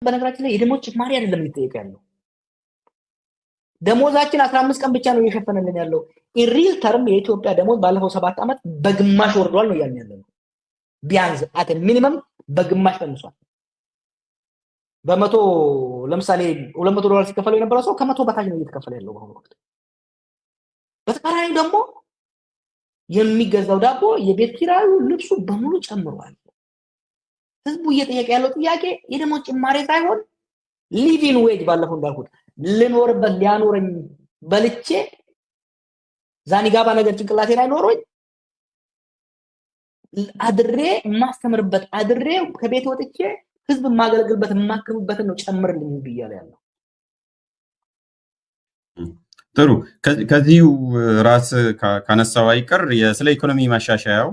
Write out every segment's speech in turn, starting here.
በነገራችን ላይ የደሞዝ ጭማሪ አይደለም እየተጠየቀ ያለው ደሞዛችን 15 ቀን ብቻ ነው እየሸፈነልን ያለው ኢሪል ተርም የኢትዮጵያ ደሞዝ ባለፈው 7 ዓመት በግማሽ ወርዷል ነው ያልን ያለው ቢያንስ አት ሚኒመም በግማሽ ቀንሷል በመቶ ለምሳሌ $200 ሲከፈለው የነበረው ሰው ከመቶ በታች ነው እየተከፈለ ያለው በአሁኑ ወቅት በተቃራኒ ደግሞ የሚገዛው ዳቦ የቤት ኪራዩ ልብሱ በሙሉ ጨምሯል ህዝቡ እየጠየቀ ያለው ጥያቄ የደሞዝ ጭማሪ ሳይሆን ሊቪንግ ዌጅ ባለፈው እንዳልኩት ልኖርበት ሊያኖረኝ በልቼ ዛኒጋባ ነገር ጭንቅላቴ ላይ ኖሮኝ አድሬ ማስተምርበት አድሬ ከቤት ወጥቼ ህዝብ ማገልግልበት ማክሩበት ነው ጨምርልኝ ብያለ ያለው ጥሩ ከዚሁ ራስ ካነሳው አይቀር ስለ ኢኮኖሚ ማሻሻያው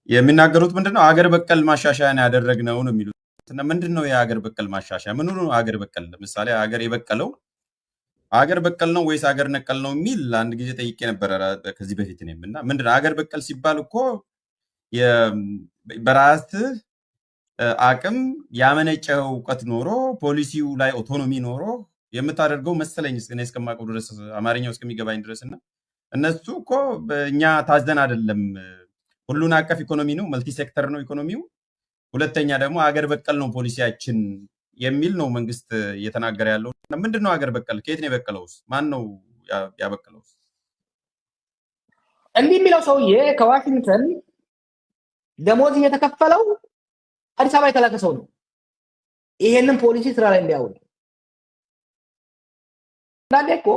የሚናገሩት ምንድነው አገር በቀል ማሻሻያን ያደረግነው ነው የሚሉት እና ምንድነው የአገር በቀል ማሻሻያ ምኑ ነው አገር በቀል ለምሳሌ አገር የበቀለው አገር በቀል ነው ወይስ አገር ነቀል ነው የሚል አንድ ጊዜ ጠይቄ ነበር ከዚህ በፊት ነውና ምንድነው አገር በቀል ሲባል እኮ በራስ አቅም ያመነጨው ዕውቀት ኖሮ ፖሊሲው ላይ ኦቶኖሚ ኖሮ የምታደርገው መሰለኝ እኔ እስከማውቀው ድረስ አማርኛው እስከሚገባኝ ድረስና እነሱ እኮ በእኛ ታዘን አይደለም ሁሉን አቀፍ ኢኮኖሚ ነው መልቲ ሴክተር ነው ኢኮኖሚው ሁለተኛ ደግሞ አገር በቀል ነው ፖሊሲያችን የሚል ነው መንግስት እየተናገረ ያለው ምንድነው አገር በቀል ከየት ነው የበቀለውስ ማን ነው ያበቀለውስ እንዲህ የሚለው ሰውዬ ከዋሽንግተን ደሞዝ እየተከፈለው አዲስ አበባ የተላከ ሰው ነው ይሄንን ፖሊሲ ስራ ላይ እንዲያውል ናደኮ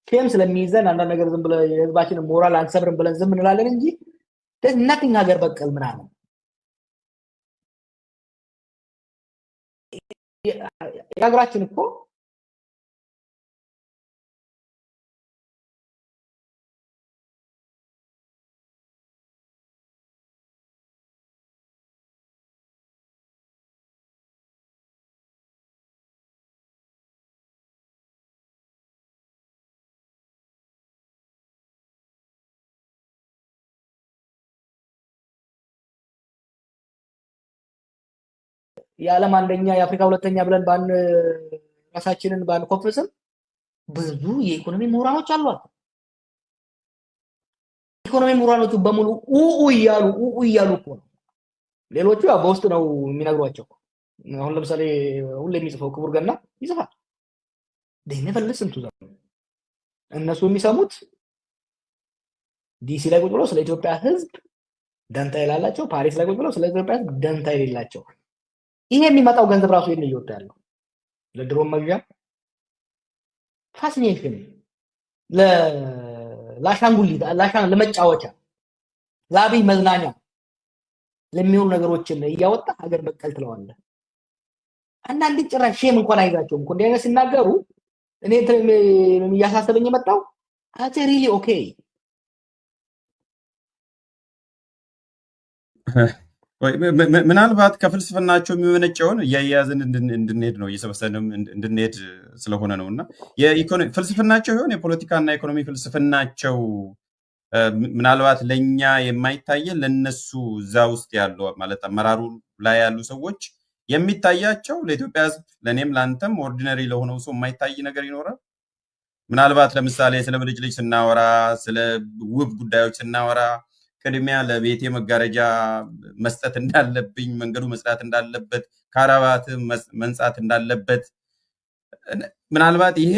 ኬም ስለሚይዘን አንዳንድ ነገር ዝም ብለ የህዝባችን ሞራል አንሰብርም ብለን ዝም እንላለን እንጂ there's nothing ሀገር በቀል ምናምን የሀገራችን እኮ የዓለም አንደኛ የአፍሪካ ሁለተኛ ብለን ራሳችንን ባንኮፍስም ብዙ የኢኮኖሚ ምሁራኖች አሏት ኢኮኖሚ ምሁራኖቹ በሙሉ እያሉ እኮ ነው ሌሎቹ ያው በውስጥ ነው የሚነግሯቸው አሁን ለምሳሌ ሁሉ የሚጽፈው ክቡር ገና ይጽፋል ደህነ ፈልስም ተዘው እነሱ የሚሰሙት ዲሲ ላይ ቁጭ ብለው ስለ ኢትዮጵያ ህዝብ ደንታ ይላላቸው ፓሪስ ላይ ቁጭ ብለው ስለ ኢትዮጵያ ህዝብ ደንታ ይላላቸው ይሄ የሚመጣው ገንዘብ ራሱ የነ ይወጣሉ ለድሮም መግዣ ፋሲኔሽን ለላሻንጉሊት ለመጫወቻ ላቢ መዝናኛ ለሚሆኑ ነገሮችን እያወጣ ሀገር በቀል ትለዋለህ አንዳንድ ጭራሽ ሼም እንኳን አይዛቸውም እንኳን እንደኛ ሲናገሩ እኔ ያሳሰበኝ የመጣው አቴ ሪሊ ኦኬ ምናልባት ከፍልስፍናቸው የሚመነጨውን እያያዝን እንድንሄድ ነው እየሰበሰብንም እንድንሄድ ስለሆነ ነውና የኢኮኖሚ ፍልስፍናቸው ይሆን የፖለቲካና ኢኮኖሚ ፍልስፍናቸው ምናልባት ለኛ የማይታየን ለነሱ እዛ ውስጥ ያለው ማለት አመራሩ ላይ ያሉ ሰዎች የሚታያቸው ለኢትዮጵያ ህዝብ ለኔም ላንተም ኦርዲነሪ ለሆነው ሰው የማይታይ ነገር ይኖራል ምናልባት ለምሳሌ ስለ ብልጭልጭ ስናወራ ስለ ውብ ጉዳዮች ስናወራ ቅድሚያ ለቤቴ መጋረጃ መስጠት እንዳለብኝ መንገዱ መስራት እንዳለበት ካራባት መንጻት እንዳለበት ምናልባት ይሄ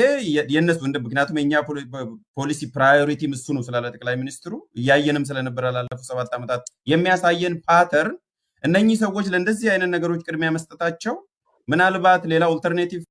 የነሱ ምክንያቱም የኛ ፖሊሲ ፕራዮሪቲ እሱ ነው ስላለ ጠቅላይ ሚኒስትሩ ያየንም ስለነበረ ላለፉት 7 ዓመታት የሚያሳየን ፓተርን እነኚህ ሰዎች ለእንደዚህ አይነት ነገሮች ቅድሚያ መስጠታቸው ምናልባት ሌላ ኦልተርኔቲቭ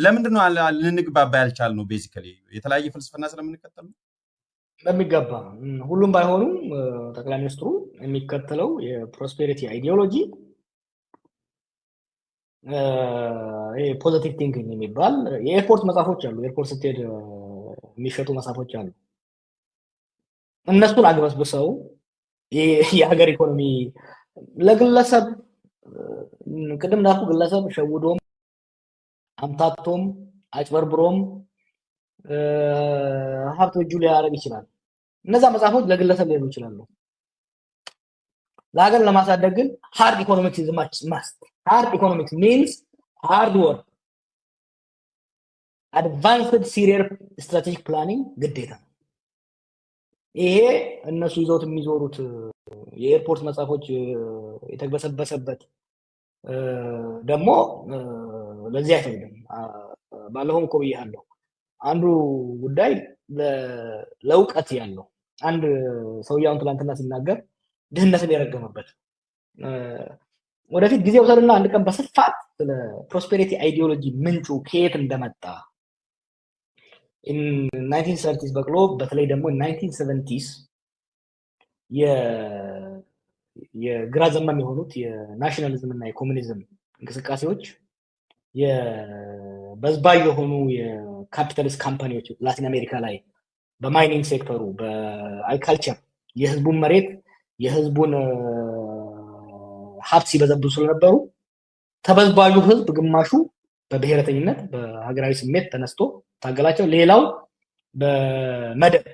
ለምንድን ነው ልንግባባ ያልቻልነው ቤዚካሊ የተለያየ ፍልስፍና ስለምንከተል ነው በሚገባ ሁሉም ባይሆኑ ጠቅላይ ሚኒስትሩ የሚከተለው የፕሮስፔሪቲ አይዲዮሎጂ ይሄ ፖዚቲቭ ቲንኪንግ የሚባል የኤርፖርት መጽሐፎች አሉ። ኤርፖርት ስትሄድ የሚሸጡ መጽሐፎች አሉ። እነሱን አግበስብሰው የሀገር ኢኮኖሚ ለግለሰብ ቅድም እንዳልኩ ግለሰብ ሸውዶም አምታቶም አጭበርብሮም ሀብት እጁ ሊያደርግ ይችላል። እነዛ መጽሐፎች ለግለሰብ ሊሆኑ ይችላሉ። ለሀገር ለማሳደግ ግን ሃርድ ኢኮኖሚክስ ኢዝ ማስት። ሃርድ ኢኮኖሚክስ ሚንስ ሃርድ ወርክ፣ አድቫንስድ ሲሪየር ስትራቴጂክ ፕላኒንግ ግዴታ ነው። ይሄ እነሱ ይዘውት የሚዞሩት የኤርፖርት መጽሐፎች የተግበሰበሰበት ደግሞ ለዚህ አይፈቅድም። ባለፈውም እኮ ብያለሁ። አንዱ ጉዳይ ለእውቀት ያለው አንድ ሰውየውን ትላንትና ሲናገር ድህነትን የረገመበት ወደፊት ጊዜ ውሰድና አንድ ቀን በስፋት ስለ ፕሮስፔሪቲ አይዲዮሎጂ ምንጩ ከየት እንደመጣ 1930s በቅሎ በተለይ ደግሞ 1970s የግራ ዘመም የሆኑት የናሽናሊዝም እና የኮሙኒዝም እንቅስቃሴዎች የበዝባዥ የሆኑ የካፒታሊስት ካምፓኒዎች ላቲን አሜሪካ ላይ በማይኒንግ ሴክተሩ በአግሪካልቸር የህዝቡን መሬት የህዝቡን ሀብት ሲበዘብዙ ስለነበሩ ተበዝባዡ ህዝብ ግማሹ በብሔረተኝነት በሀገራዊ ስሜት ተነስቶ ታገላቸው፣ ሌላው በመደብ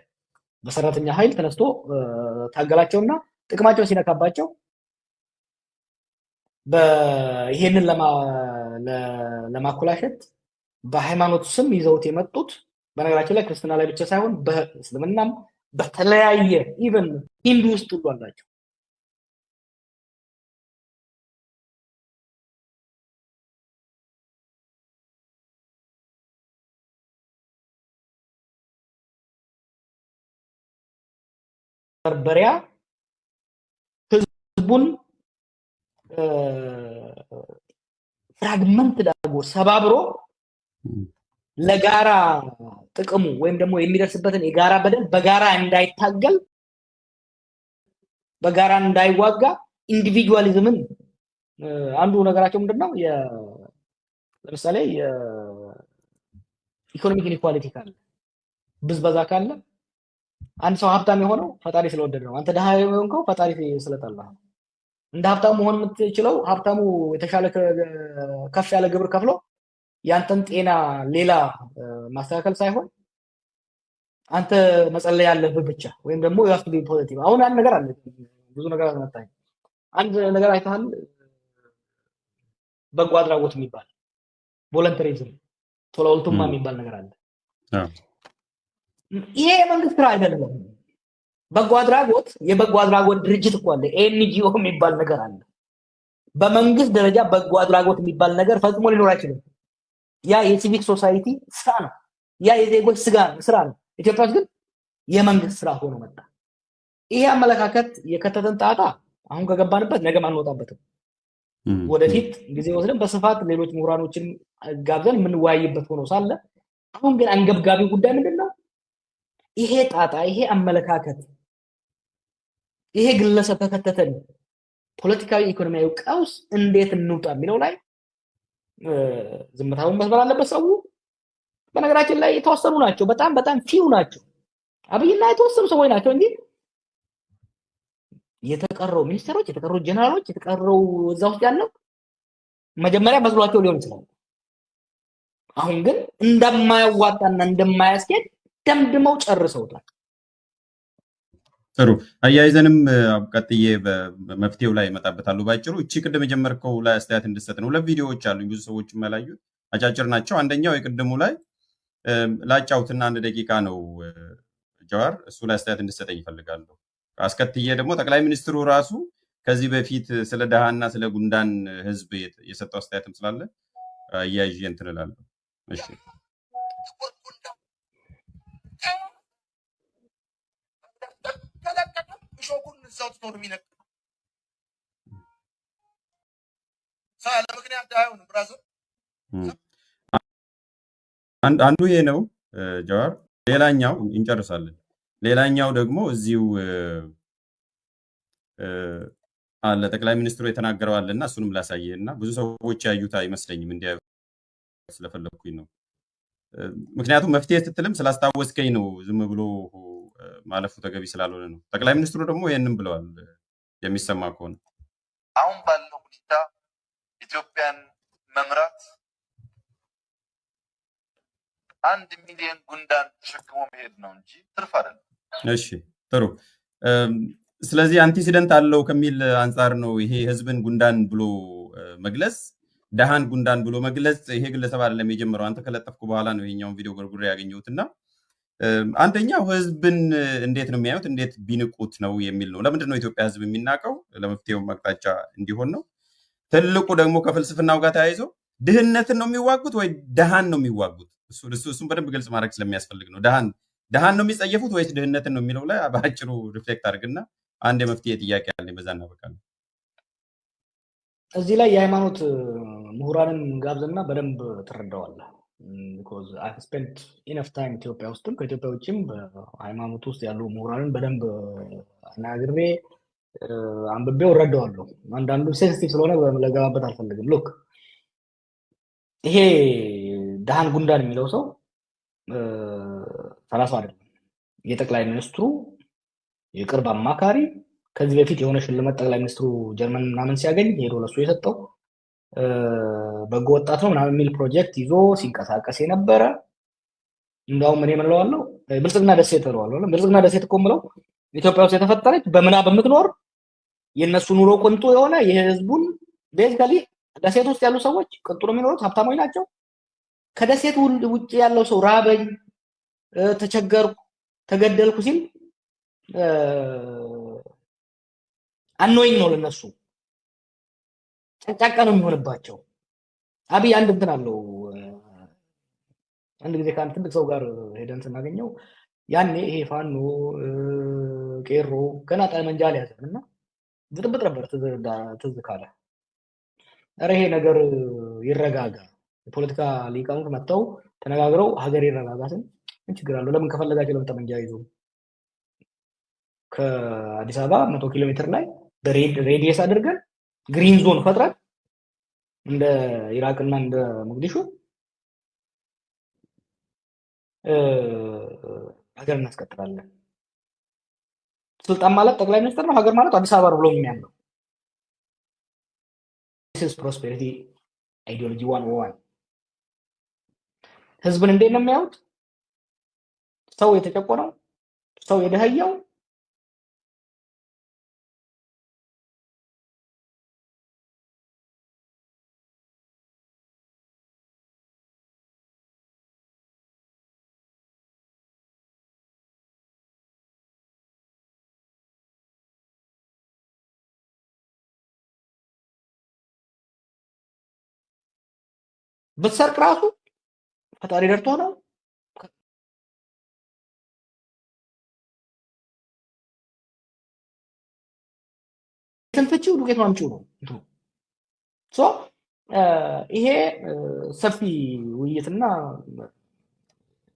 በሰራተኛ ኃይል ተነስቶ ታገላቸውና ጥቅማቸውን ሲነካባቸው ይሄንን ለማኮላሸት በሃይማኖት ስም ይዘውት የመጡት በነገራችን ላይ ክርስትና ላይ ብቻ ሳይሆን በእስልምናም በተለያየ ኢቨን ሂንዱ ውስጥ ሁሉ አላቸው። በርበሪያ ህዝቡን ፍራግመንት ዳርጎ ሰባብሮ ለጋራ ጥቅሙ ወይም ደግሞ የሚደርስበትን የጋራ በደል በጋራ እንዳይታገል በጋራ እንዳይዋጋ ኢንዲቪጁዋሊዝምን አንዱ ነገራቸው ምንድነው? ለምሳሌ የኢኮኖሚክ ኢኒኳሊቲ ካለ ብዝበዛ ካለ አንድ ሰው ሀብታም የሆነው ፈጣሪ ስለወደደ ነው። አንተ ድሃ የሆንከው ፈጣሪ ስለጠላ ነው። እንደ ሀብታሙ መሆን የምትችለው ሀብታሙ የተሻለ ከፍ ያለ ግብር ከፍሎ ያንተን ጤና ሌላ ማስተካከል ሳይሆን አንተ መጸለይ ያለብህ ብቻ ወይም ደግሞ you have to be positive። አሁን አንድ ነገር አለ፣ ብዙ ነገር አመጣኝ። አንድ ነገር አይተሃል፣ በጎ አድራጎት የሚባል ቮለንተሪዝም ቶሎልቱማ የሚባል ነገር አለ። ይሄ የመንግስት ስራ አይደለም። በጎ አድራጎት የበጎ አድራጎት ድርጅት እኮ አለ፣ ኤንጂኦ የሚባል ነገር አለ። በመንግስት ደረጃ በጎ አድራጎት የሚባል ነገር ፈጽሞ ሊኖር አይችልም። ያ የሲቪክ ሶሳይቲ ስራ ነው። ያ የዜጎች ስራ ነው። ኢትዮጵያ ውስጥ ግን የመንግስት ስራ ሆኖ መጣ። ይሄ አመለካከት የከተተን ጣጣ አሁን ከገባንበት ነገ አንወጣበትም። ወደፊት ጊዜ ወስደን በስፋት ሌሎች ምሁራኖችን ጋብዘን የምንወያይበት ሆኖ ሳለ አሁን ግን አንገብጋቢ ጉዳይ ምንድነው? ይሄ ጣጣ፣ ይሄ አመለካከት፣ ይሄ ግለሰብ ከከተተን ፖለቲካዊ ኢኮኖሚያዊ ቀውስ እንዴት እንውጣ የሚለው ላይ ዝምታውን መስበር አለበት ሰው። በነገራችን ላይ የተወሰኑ ናቸው፣ በጣም በጣም ፊው ናቸው። አብይና የተወሰኑ ሰዎች ናቸው እንጂ የተቀረው ሚኒስትሮች፣ የተቀረው ጀነራሎች፣ የተቀረው እዛ ውስጥ ያለው መጀመሪያ መስሏቸው ሊሆን ይችላል። አሁን ግን እንደማያዋጣና እንደማያስኬድ ደምድመው ጨርሰውታል። ጥሩ አያይዘንም ቀጥዬ በመፍትሄው ላይ እመጣበታለሁ። ባጭሩ እቺ ቅድም የጀመርከው ላይ አስተያየት እንድሰጥ ነው። ሁለት ቪዲዮዎች አሉ፣ ብዙ ሰዎች የማላዩት አጫጭር ናቸው። አንደኛው የቅድሙ ላይ ላጫውትና 1 ደቂቃ ነው ጀዋር፣ እሱ ላይ አስተያየት እንድሰጠኝ ይፈልጋለሁ። አስከትዬ ደግሞ ጠቅላይ ሚኒስትሩ ራሱ ከዚህ በፊት ስለ ደሃና ስለ ጉንዳን ህዝብ የሰጠው አስተያየትም ስላለ አያይዤ እንትን እላለሁ። እሺ አንዱ ይሄ ነው ጀዋር። ሌላኛው እንጨርሳለን። ሌላኛው ደግሞ እዚሁ አለ ጠቅላይ ሚኒስትሩ የተናገረው አለና እሱንም ላሳየ እና ብዙ ሰዎች ያዩት አይመስለኝም እንዲያ ስለፈለኩኝ ነው። ምክንያቱም መፍትሄ ስትልም ስላስታወስከኝ ነው፣ ዝም ብሎ ማለፉ ተገቢ ስላልሆነ ነው። ጠቅላይ ሚኒስትሩ ደግሞ ይህንን ብለዋል የሚሰማ ከሆነ አሁን ባለው ሁኔታ ኢትዮጵያን መምራት 1 ሚሊዮን ጉንዳን ተሸክሞ መሄድ ነው እንጂ ትርፍ አይደለም። እሺ ጥሩ። ስለዚህ አንቲሲደንት አለው ከሚል አንጻር ነው ይሄ ህዝብን ጉንዳን ብሎ መግለጽ፣ ደሃን ጉንዳን ብሎ መግለጽ። ይሄ ግለሰብ አይደለም የጀመረው፣ አንተ ከለጠፍኩ በኋላ ነው ይሄኛውን ቪዲዮ ጎርጉሬ ያገኘሁትና አንደኛው ህዝብን እንዴት ነው የሚያዩት፣ እንዴት ቢንቁት ነው የሚል ነው። ለምንድን ነው ኢትዮጵያ ህዝብ የሚናቀው? ለመፍትሄው አቅጣጫ እንዲሆን ነው። ትልቁ ደግሞ ከፍልስፍናው ጋር ተያይዞ ድህነትን ነው የሚዋጉት ወይ ደሃን ነው የሚዋጉት? እሱም በደንብ ግልጽ ማድረግ ስለሚያስፈልግ ነው። ደሃን ነው የሚጸየፉት ወይስ ድህነትን ነው የሚለው ላይ በአጭሩ ሪፍሌክት አድርግና አንድ የመፍትሄ ጥያቄ አለ፣ በዛ እናበቃለን። እዚህ ላይ የሃይማኖት ምሁራንን ጋብዝና በደንብ ትረዳዋለህ። ቢኮዝ አይ ስፔንት ኢነፍ ታይም ኢትዮጵያ ውስጥም ከኢትዮጵያ ውጭም በሃይማኖት ውስጥ ያሉ ምሁራንን በደንብ አናግሬ አንብቤው እረዳዋለሁ። አንዳንዱ ሴንሲቲቭ ስለሆነ ለገባበት አልፈልግም። ሉክ ይሄ ደሃን ጉንዳን የሚለው ሰው ሰላሳ አይደለም፣ የጠቅላይ ሚኒስትሩ የቅርብ አማካሪ፣ ከዚህ በፊት የሆነ ሽልማት ጠቅላይ ሚኒስትሩ ጀርመን ምናምን ሲያገኝ ሄዶ ለሱ የሰጠው በጎ ወጣት ነው ምናምን የሚል ፕሮጀክት ይዞ ሲንቀሳቀስ የነበረ። እንዳውም እኔ ምንለዋለው ብልጽግና ደሴት እለዋለሁ። ብልጽግና ደሴት እኮ ምለው ኢትዮጵያ ውስጥ የተፈጠረች በምናብ የምትኖር የነሱ ኑሮ ቅንጡ የሆነ የህዝቡን ቤዚካሊ ደሴት ውስጥ ያሉ ሰዎች ቅንጡ ነው የሚኖሩት፣ ሀብታሞች ናቸው። ከደሴት ውጭ ያለው ሰው ራበኝ፣ ተቸገርኩ፣ ተገደልኩ ሲል አኖይኝ ነው ለነሱ፣ ጨንጫቃ ነው የሚሆንባቸው። አብይ አንድ እንትን አለው። አንድ ጊዜ ከአንድ ትልቅ ሰው ጋር ሄደን ስናገኘው ያኔ ይሄ ፋኖ ቄሮ ገና ጠመንጃ አልያዘም እና ብጥብጥ ነበር። ትዝ ካለ ኧረ ይሄ ነገር ይረጋጋ፣ የፖለቲካ ሊቃውንት መጥተው ተነጋግረው ሀገር ይረጋጋ ስል ምን ችግር አለው? ለምን ከፈለጋቸው ለምን ጠመንጃ ይዞ ከአዲስ አበባ 100 ኪሎ ሜትር ላይ በሬዲየስ አድርገን ግሪን ዞን ፈጥረን እንደ ኢራቅና እንደ ሞቃዲሾ ሀገር እናስቀጥላለን። ስልጣን ማለት ጠቅላይ ሚኒስትር ነው፣ ሀገር ማለት አዲስ አበባ ነው ብሎ የሚያምነው this is prosperity ideology 101። ህዝብን እንዴት ነው የሚያዩት? ሰው የተጨቆነው፣ ሰው የደህየው ብትሰርቅ ራሱ ፈጣሪ ደርቶ ነው። ትንፍቺው ዱቄት ማምጪው ነው። ሶ ይሄ ሰፊ ውይይትና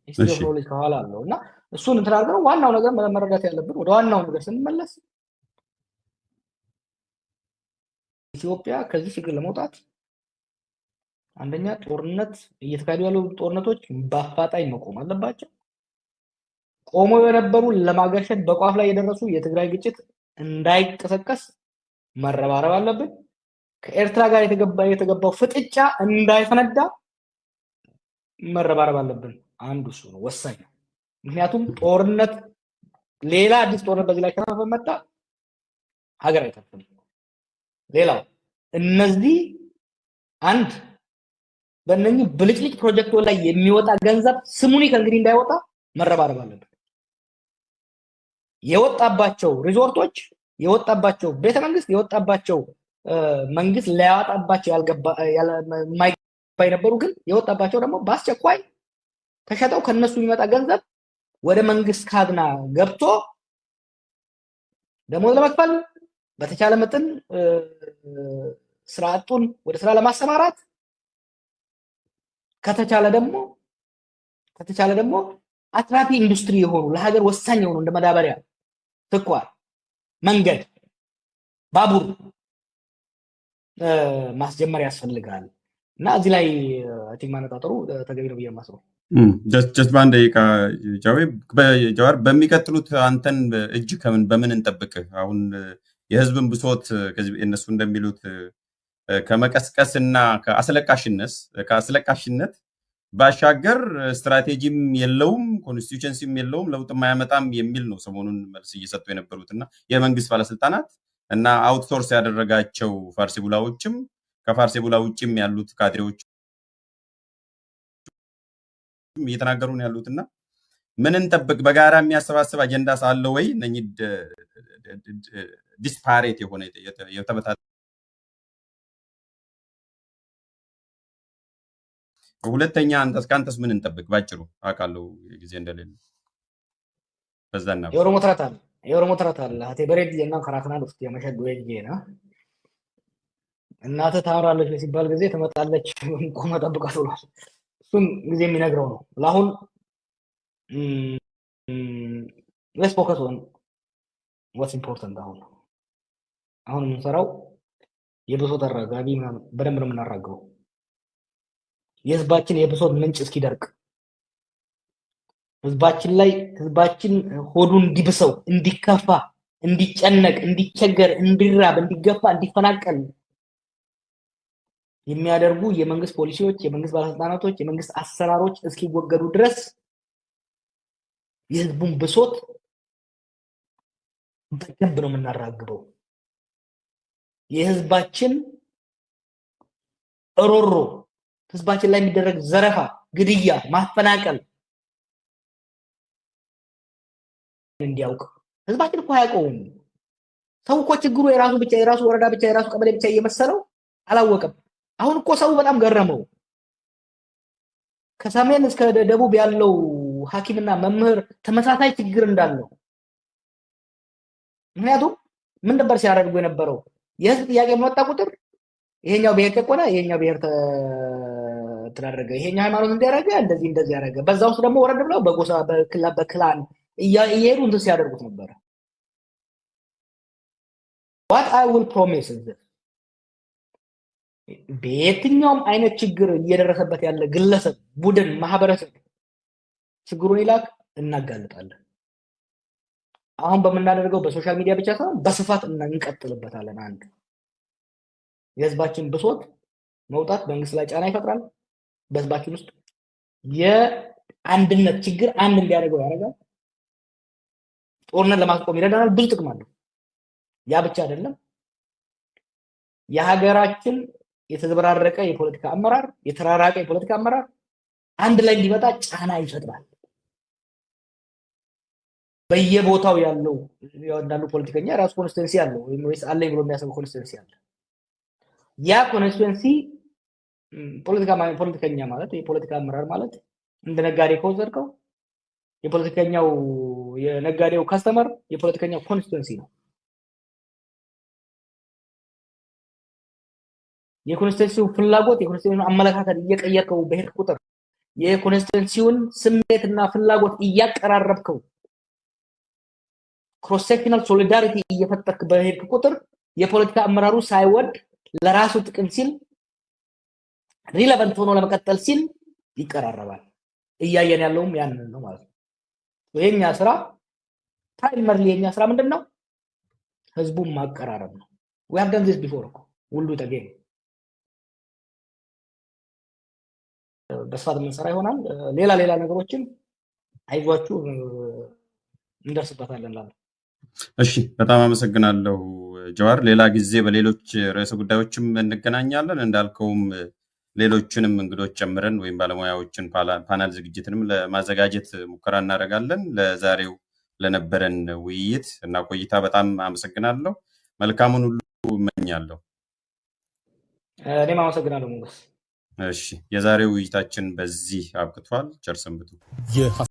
ሂስትሪ ኦፍ ኖሌጅ ከኋላ አለው እና እሱን እንትን አድርገን ዋናው ነገር መረዳት ያለብን ወደ ዋናው ነገር ስንመለስ ኢትዮጵያ ከዚህ ችግር ለመውጣት አንደኛ ጦርነት እየተካሄዱ ያሉ ጦርነቶች በአፋጣኝ መቆም አለባቸው። ቆሞ የነበሩ ለማገርሸት በቋፍ ላይ የደረሱ የትግራይ ግጭት እንዳይቀሰቀስ መረባረብ አለብን። ከኤርትራ ጋር የተገባው ፍጥጫ እንዳይፈነዳ መረባረብ አለብን። አንዱ እሱ ነው፣ ወሳኝ ነው። ምክንያቱም ጦርነት ሌላ አዲስ ጦርነት በዚህ ላይ ከመጣ ሀገር አይተርፍም። ሌላው እነዚህ አንድ በእነኚህ ብልጭልጭ ፕሮጀክቶች ላይ የሚወጣ ገንዘብ ስሙኒ ከእንግዲህ እንዳይወጣ መረባረብ አለብን። የወጣባቸው ሪዞርቶች፣ የወጣባቸው ቤተመንግስት፣ የወጣባቸው መንግስት ሊያወጣባቸው የማይገባ የነበሩ ግን የወጣባቸው ደግሞ በአስቸኳይ ተሸጠው ከነሱ የሚመጣ ገንዘብ ወደ መንግስት ካዝና ገብቶ ደሞዝ ለመክፈል በተቻለ መጠን ስራ አጡን ወደ ስራ ለማሰማራት ከተቻለ ደግሞ አትራፊ ኢንዱስትሪ የሆኑ ለሀገር ወሳኝ የሆኑ እንደ መዳበሪያ፣ ስኳር፣ መንገድ ባቡር ማስጀመር ያስፈልጋል እና እዚህ ላይ አይ ቲንክ ማነጣጠሩ ተገቢ ነው ብዬ የማስበው። ጀስት በአንድ ደቂቃ ጀዋር፣ በሚቀጥሉት አንተን እጅ በምን እንጠብቅ? አሁን የህዝብን ብሶት እነሱ እንደሚሉት ከመቀስቀስና ከአስለቃሽነት ባሻገር ስትራቴጂም የለውም፣ ኮንስቲቱሽንሲም የለውም፣ ለውጥም አያመጣም የሚል ነው ሰሞኑን መልስ እየሰጡ የነበሩት እና የመንግስት ባለስልጣናት እና አውትሶርስ ያደረጋቸው ፋርሴቡላዎችም ከፋርሴቡላ ውጭም ያሉት ካድሬዎች እየተናገሩ ነው ያሉት እና ምን እንጠብቅ? በጋራ የሚያሰባስብ አጀንዳ ሳለ ወይ እነኚህ ዲስፓሬት የሆነ የተበታ ሁለተኛ ከአንተስ ምን እንጠብቅ? ባጭሩ አውቃለሁ ጊዜ እንደሌለ በዛና የኦሮሞ ተረት አለ አቴ በሬድ ጀና ከራክና ውስጥ የመሸድ ወይ ጌና እናተ ታምራለች ሲባል ጊዜ ትመጣለች ቆመ ጠብቃት ብሏል። እሱም ጊዜ የሚነግረው ነው። ለአሁን let's focus on what's important። አሁን የምንሰራው የብሶት አራጋቢ በደንብ ነው የምናራገው። የህዝባችን የብሶት ምንጭ እስኪደርቅ ህዝባችን ሆዱ እንዲብሰው፣ እንዲከፋ፣ እንዲጨነቅ፣ እንዲቸገር፣ እንዲራብ፣ እንዲገፋ፣ እንዲፈናቀል የሚያደርጉ የመንግስት ፖሊሲዎች፣ የመንግስት ባለስልጣናቶች፣ የመንግስት አሰራሮች እስኪወገዱ ድረስ የህዝቡን ብሶት በደንብ ነው የምናራግበው። የህዝባችን ሮሮ፣ ህዝባችን ላይ የሚደረግ ዘረፋ፣ ግድያ፣ ማፈናቀል እንዲያውቅ ህዝባችን እኮ አያውቀውም። ሰው እኮ ችግሩ የራሱ ብቻ፣ የራሱ ወረዳ ብቻ፣ የራሱ ቀበሌ ብቻ እየመሰለው አላወቀም። አሁን እኮ ሰው በጣም ገረመው። ከሰሜን እስከ ደቡብ ያለው ሐኪምና መምህር ተመሳሳይ ችግር እንዳለው። ምክንያቱም ምን ነበር ሲያደርጉ የነበረው? የህዝብ ጥያቄ በመጣ ቁጥር ይሄኛው ብሔር ተቆና፣ ይሄኛው ብሔር ተደረገ፣ ይሄኛው ሃይማኖት እንዲያደርገ፣ እንደዚህ ያደረገ፣ በዛ ውስጥ ደግሞ ወረድ ብለው በጎሳ በክላን እየሄዱ እንትን ሲያደርጉት ነበር። what I will promise is this በየትኛውም አይነት ችግር እየደረሰበት ያለ ግለሰብ፣ ቡድን፣ ማህበረሰብ ችግሩን ይላክ እናጋልጣለን። አሁን በመናደርገው በሶሻል ሚዲያ ብቻ ሳይሆን በስፋት እንቀጥልበታለን። አንድ የህዝባችን ብሶት መውጣት መንግስት ላይ ጫና ይፈጥራል። በህዝባችን ውስጥ የአንድነት ችግር አንድ እንዲያደርገው ያደርጋል። ጦርነት ለማስቆም ይረዳናል። ብዙ ጥቅም አለው። ያ ብቻ አይደለም። የሀገራችን የተዘበራረቀ የፖለቲካ አመራር፣ የተራራቀ የፖለቲካ አመራር አንድ ላይ እንዲመጣ ጫና ይፈጥራል። በየቦታው ያለው ያንዳንዱ ፖለቲከኛ ራሱ ኮንስቲትዩንሲ አለው ወይስ አለኝ ብሎ የሚያስበው ኮንስቲትዩንሲ አለ። ያ ኮንስቲትዩንሲ ፖለቲከኛ ማለት የፖለቲካ አመራር ማለት እንደ ነጋዴ ከወሰድከው የፖለቲከኛው የነጋዴው ካስተመር የፖለቲከኛው ኮንስቲትዩንሲ ነው። የኮንስቲትዩንሲው ፍላጎት የኮንስቲትዩንሲውን አመለካከት እየቀየርከው በሄድክ ቁጥር የኮንስቲትዩንሲውን ስሜትና ፍላጎት እያቀራረብከው ክሮስ ሴክሽናል ሶሊዳሪቲ እየፈጠርክ በሄድክ ቁጥር የፖለቲካ አመራሩ ሳይወድ ለራሱ ጥቅም ሲል ሪሌቫንት ሆኖ ለመቀጠል ሲል ይቀራረባል። እያየን ያለውም ያንን ነው ማለት ነው። የኛ ስራ ፕራይመሪሊ የኛ ስራ ምንድነው? ህዝቡን ማቀራረብ ነው። we have done this before we'll do it again። በስፋት የምንሰራ ይሆናል። ሌላ ነገሮችን አይዟችሁ እንደርስበታለን ላለ። እሺ፣ በጣም አመሰግናለሁ ጀዋር። ሌላ ጊዜ በሌሎች ርዕሰ ጉዳዮችም እንገናኛለን። እንዳልከውም ሌሎችንም እንግዶች ጨምረን ወይም ባለሙያዎችን ፓናል ዝግጅትንም ለማዘጋጀት ሙከራ እናደርጋለን። ለዛሬው ለነበረን ውይይት እና ቆይታ በጣም አመሰግናለሁ። መልካሙን ሁሉ እመኛለሁ። እኔም አመሰግናለሁ ሞገስ። እሺ፣ የዛሬው ውይይታችን በዚህ አብቅቷል። ቸር ሰንብቱ።